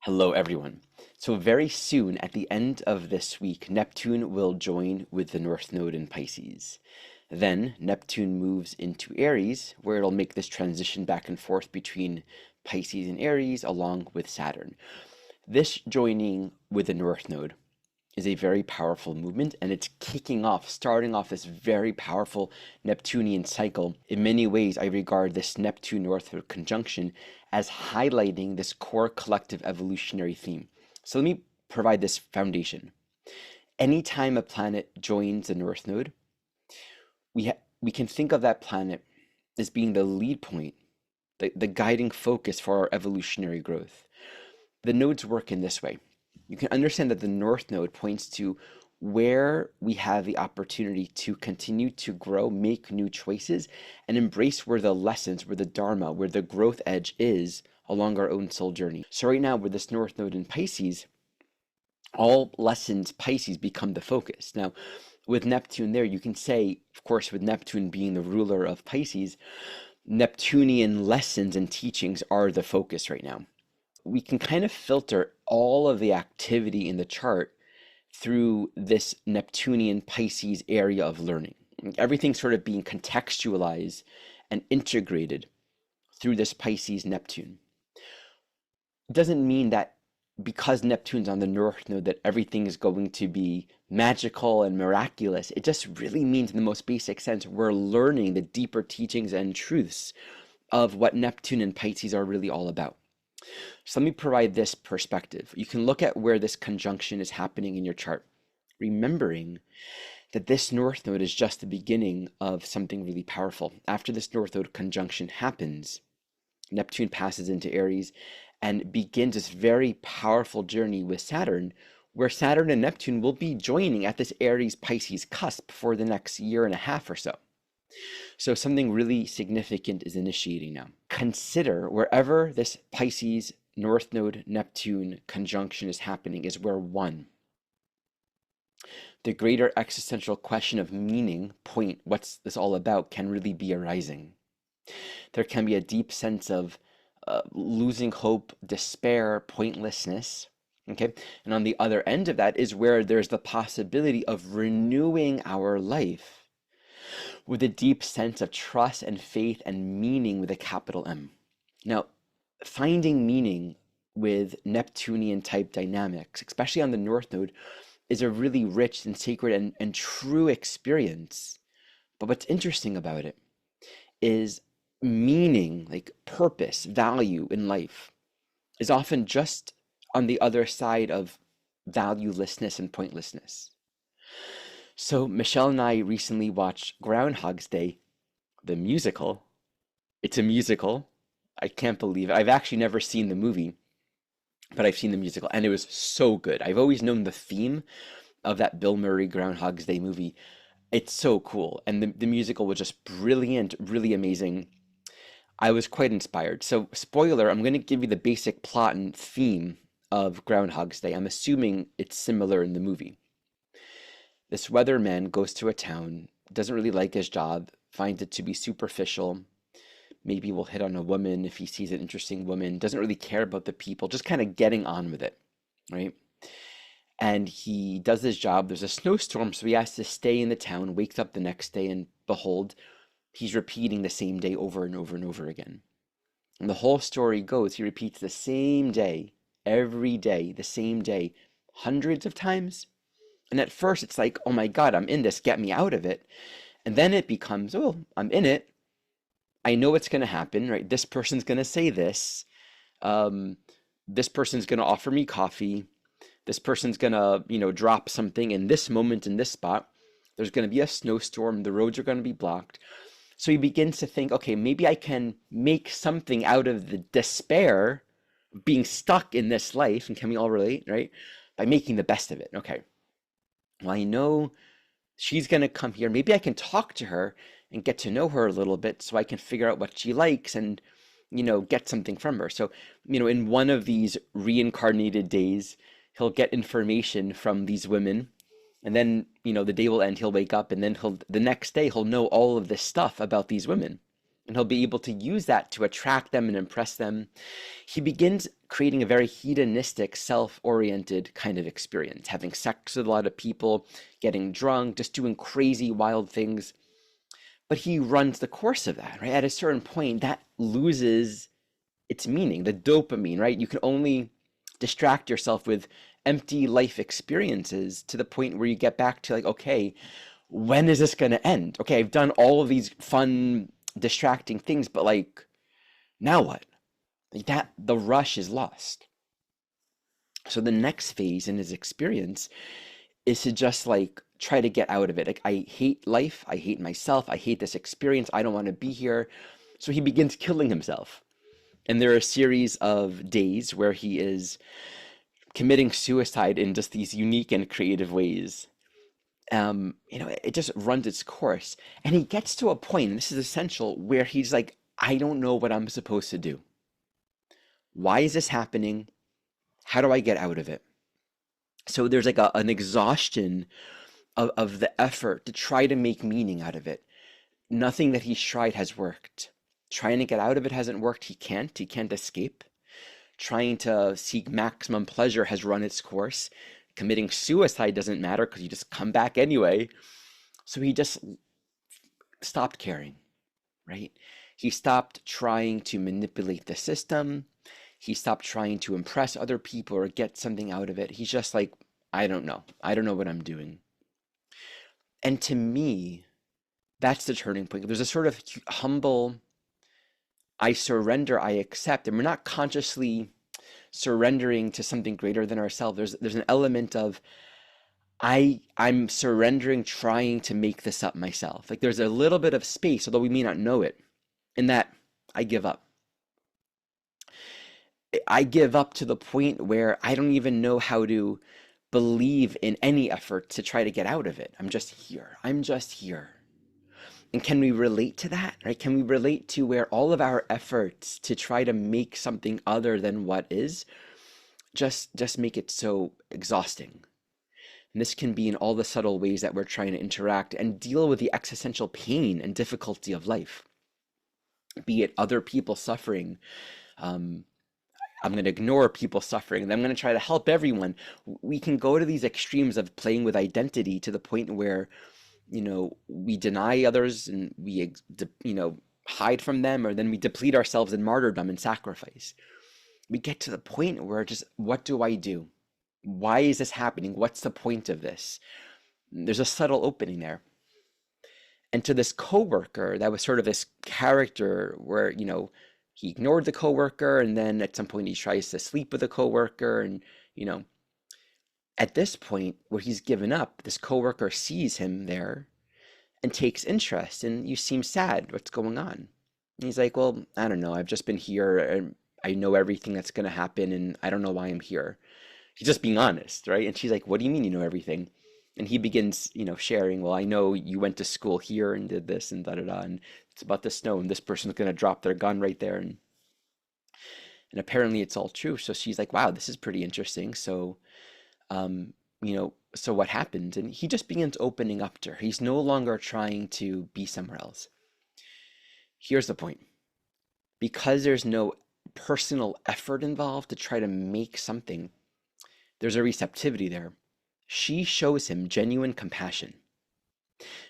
Hello, everyone. So very soon, at the end of this week, Neptune will join with the North Node in Pisces. Then Neptune moves into Aries, where it'll make this transition back and forth between Pisces and Aries, along with Saturn. This joining with the North Node is a very powerful movement, and it's starting off this very powerful Neptunian cycle. In many ways, I regard this Neptune North Node conjunction as highlighting this core collective evolutionary theme. So let me provide this foundation. Anytime a planet joins the North Node, we can think of that planet as being the lead point, the guiding focus for our evolutionary growth. The nodes work in this way. You can understand that the North Node points to where we have the opportunity to continue to grow, make new choices, and embrace where the lessons, where the Dharma, where the growth edge is along our own soul journey. So right now with this North Node in Pisces, all lessons Pisces become the focus. Now, with Neptune there, you can say, of course, with Neptune being the ruler of Pisces, Neptunian lessons and teachings are the focus right now. We can kind of filter all of the activity in the chart through this Neptunian Pisces area of learning. Everything's sort of being contextualized and integrated through this Pisces Neptune. It doesn't mean that because Neptune's on the North Node that everything is going to be magical and miraculous. It just really means, in the most basic sense, we're learning the deeper teachings and truths of what Neptune and Pisces are really all about. So let me provide this perspective. You can look at where this conjunction is happening in your chart, remembering that this North Node is just the beginning of something really powerful. After this North Node conjunction happens, Neptune passes into Aries and begins this very powerful journey with Saturn, where Saturn and Neptune will be joining at this Aries-Pisces cusp for the next year and a half or so. So something really significant is initiating now. Consider wherever this Pisces North Node Neptune conjunction is happening is where the greater existential question of meaning, point, what's this all about, can really be arising. There can be a deep sense of losing hope, despair, pointlessness. Okay, and on the other end of that is where there's the possibility of renewing our life with a deep sense of trust and faith and meaning with a capital M. Now, finding meaning with Neptunian type dynamics, especially on the North Node, is a really rich and sacred and true experience. But what's interesting about it is meaning, like purpose, value in life, is often just on the other side of valuelessness and pointlessness. So Michelle and I recently watched Groundhog's Day, the musical. It's a musical. I can't believe it. I've actually never seen the movie, but I've seen the musical, and it was so good. I've always known the theme of that Bill Murray Groundhog's Day movie. It's so cool, and the musical was just brilliant, really amazing. I was quite inspired. So, spoiler, I'm going to give you the basic plot and theme of Groundhog's Day. I'm assuming it's similar in the movie. This weatherman goes to a town, doesn't really like his job, finds it to be superficial, maybe will hit on a woman if he sees an interesting woman, doesn't really care about the people, just kind of getting on with it, right? And he does his job. There's a snowstorm, so he has to stay in the town, wakes up the next day, and behold, he's repeating the same day over and over and over again. And the whole story goes, he repeats the same day, every day, the same day, hundreds of times. And at first it's like, oh my God, I'm in this, get me out of it. And then it becomes, oh, I'm in it. I know what's going to happen, right? This person's going to say this. This person's going to offer me coffee. This person's going to, drop something in this moment, in this spot. There's going to be a snowstorm. The roads are going to be blocked. So he begins to think, okay, maybe I can make something out of the despair of being stuck in this life. And can we all relate, right? By making the best of it. Okay. Well, I know she's going to come here. Maybe I can talk to her and get to know her a little bit so I can figure out what she likes and, get something from her. So, in one of these reincarnated days, he'll get information from these women. And then, the day will end, he'll wake up, and then the next day he'll know all of this stuff about these women. and he'll be able to use that to attract them and impress them. He begins creating a very hedonistic, self-oriented kind of experience, having sex with a lot of people, getting drunk, just doing crazy, wild things. But he runs the course of that, right? At a certain point, that loses its meaning, the dopamine, right? You can only distract yourself with empty life experiences to the point where you get back to like, okay, when is this going to end? Okay, I've done all of these fun, distracting things, but like, now what? Like that, the rush is lost. So the next phase in his experience is to just like try to get out of it. Like, I hate life, I hate myself, I hate this experience, I don't want to be here. So he begins killing himself. And there are a series of days where he is committing suicide in just these unique and creative ways. It just runs its course. And he gets to a point, and this is essential, where he's like, I don't know what I'm supposed to do. Why is this happening? How do I get out of it? So there's like an exhaustion of the effort to try to make meaning out of it. Nothing that he's tried has worked. Trying to get out of it hasn't worked. He can't escape. Trying to seek maximum pleasure has run its course. Committing suicide doesn't matter because you just come back anyway. So he just stopped caring, right? He stopped trying to manipulate the system. He stopped trying to impress other people or get something out of it. He's just like, I don't know. I don't know what I'm doing. And to me, that's the turning point. There's a sort of humble, I surrender, I accept, and we're not consciously surrendering to something greater than ourselves. There's an element of I'm surrendering, trying to make this up myself. Like there's a little bit of space, although we may not know it, in that I give up. I give up to the point where I don't even know how to believe in any effort to try to get out of it. I'm just here. I'm just here. And can we relate to that, right? Can we relate to where all of our efforts to try to make something other than what is just make it so exhausting? And this can be in all the subtle ways that we're trying to interact and deal with the existential pain and difficulty of life, be it other people suffering. I'm going to ignore people suffering, and I'm going to try to help everyone. We can go to these extremes of playing with identity to the point where, we deny others and we, hide from them, or then we deplete ourselves in martyrdom and sacrifice. We get to the point where just, what do I do? Why is this happening? What's the point of this? There's a subtle opening there. And to this coworker, that was sort of this character where, he ignored the coworker, and then at some point he tries to sleep with the coworker, and at this point where he's given up, this coworker sees him there and takes interest, and you seem sad. What's going on? And he's like, well, I don't know. I've just been here, and I know everything that's going to happen, and I don't know why I'm here. He's just being honest, right? And she's like, what do you mean you know everything? And he begins, sharing, well, I know you went to school here and did this and da-da-da, and it's about the snow, and this person's going to drop their gun right there. And apparently it's all true. So she's like, wow, this is pretty interesting. So, so what happened? And he just begins opening up to her. He's no longer trying to be somewhere else. Here's the point. Because there's no personal effort involved to try to make something, there's a receptivity there. She shows him genuine compassion.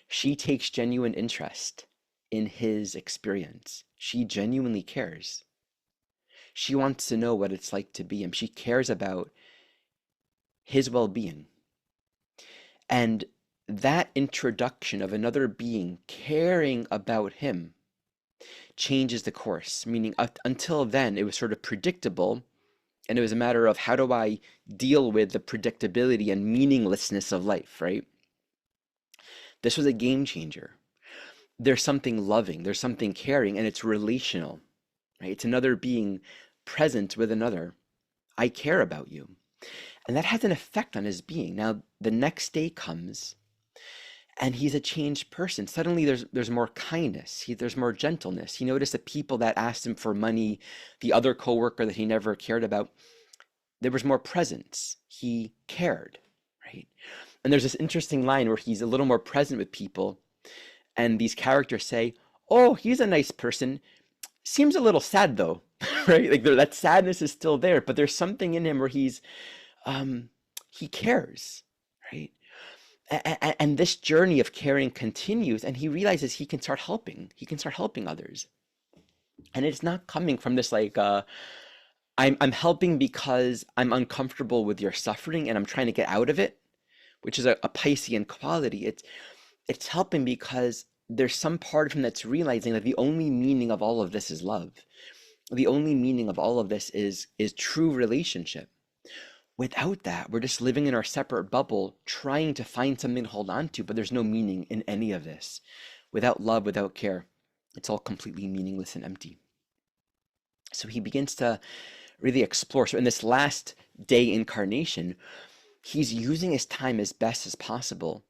She takes genuine interest in his experience. She genuinely cares. She wants to know what it's like to be him. She cares about his well-being. And that introduction of another being caring about him changes the course, meaning until then it was sort of predictable, and it was a matter of how do I deal with the predictability and meaninglessness of life, right? This was a game changer. There's something loving, there's something caring, and it's relational, right? It's another being present with another. I care about you. And that has an effect on his being. Now, the next day comes, and he's a changed person. Suddenly there's more kindness. There's more gentleness. He noticed that people that asked him for money, the other coworker that he never cared about, there was more presence. He cared, right? And there's this interesting line where he's a little more present with people, and these characters say, oh, he's a nice person. Seems a little sad though, right? Like that sadness is still there, but there's something in him where um, he cares, right? And this journey of caring continues, and he realizes he can start helping. He can start helping others, and it's not coming from this like I'm helping because I'm uncomfortable with your suffering and I'm trying to get out of it, which is a Piscean quality. It's helping because there's some part of him that's realizing that the only meaning of all of this is love. The only meaning of all of this is true relationship. Without that, we're just living in our separate bubble, trying to find something to hold on to, but there's no meaning in any of this. Without love, without care, it's all completely meaningless and empty. So he begins to really explore. So in this last day incarnation, he's using his time as best as possible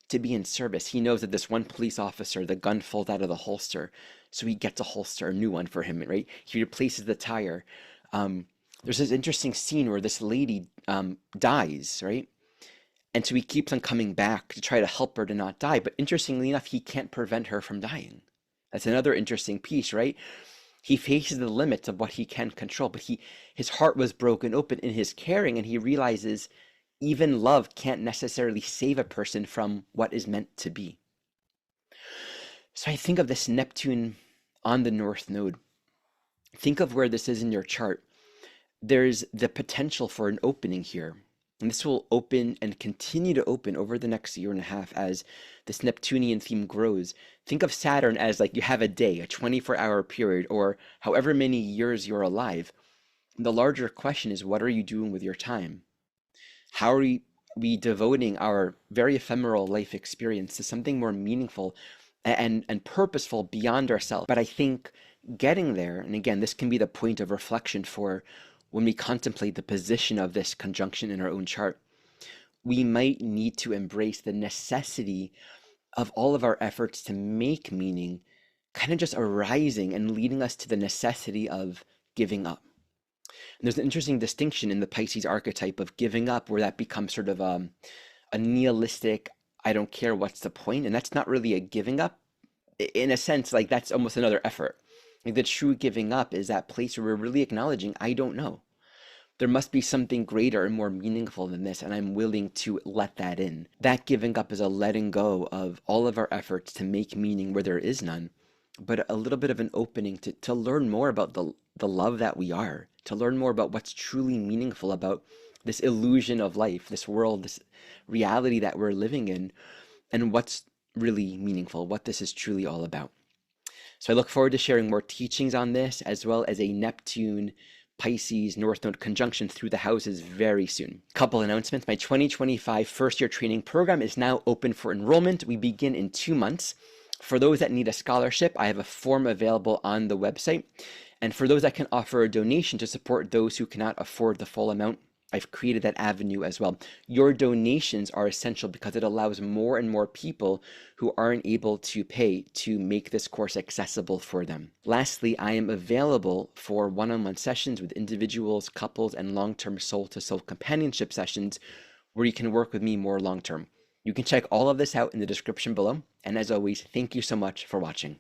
to be in service. He knows that this one police officer, the gun falls out of the holster, so he gets a holster, a new one for him, right? He replaces the tire. There's this interesting scene where this lady dies, right? And so he keeps on coming back to try to help her to not die. But interestingly enough, he can't prevent her from dying. That's another interesting piece, right? He faces the limits of what he can control, but his heart was broken open in his caring, and he realizes even love can't necessarily save a person from what is meant to be. So I think of this Neptune on the North Node. Think of where this is in your chart. There's the potential for an opening here. And this will open and continue to open over the next year and a half as this Neptunian theme grows. Think of Saturn as like you have a day, a 24-hour period, or however many years you're alive. And the larger question is, what are you doing with your time? How are we devoting our very ephemeral life experience to something more meaningful and purposeful beyond ourselves? But I think getting there, and again, this can be the point of reflection for when we contemplate the position of this conjunction in our own chart, we might need to embrace the necessity of all of our efforts to make meaning kind of just arising and leading us to the necessity of giving up. And there's an interesting distinction in the Pisces archetype of giving up, where that becomes sort of a nihilistic, I don't care, what's the point? And that's not really a giving up. In a sense, like that's almost another effort. Like the true giving up is that place where we're really acknowledging, I don't know. There must be something greater and more meaningful than this, and I'm willing to let that in. That giving up is a letting go of all of our efforts to make meaning where there is none, but a little bit of an opening to learn more about the love that we are, to learn more about what's truly meaningful about this illusion of life, this world, this reality that we're living in, and what's really meaningful, what this is truly all about. So I look forward to sharing more teachings on this, as well as a Neptune Pisces North Node conjunction through the houses very soon. Couple announcements. My 2025 first year training program is now open for enrollment. We begin in 2 months. For those that need a scholarship, I have a form available on the website. And for those that can offer a donation to support those who cannot afford the full amount, I've created that avenue as well. Your donations are essential because it allows more and more people who aren't able to pay to make this course accessible for them. Lastly, I am available for one-on-one sessions with individuals, couples, and long-term soul-to-soul companionship sessions where you can work with me more long-term. You can check all of this out in the description below. And as always, thank you so much for watching.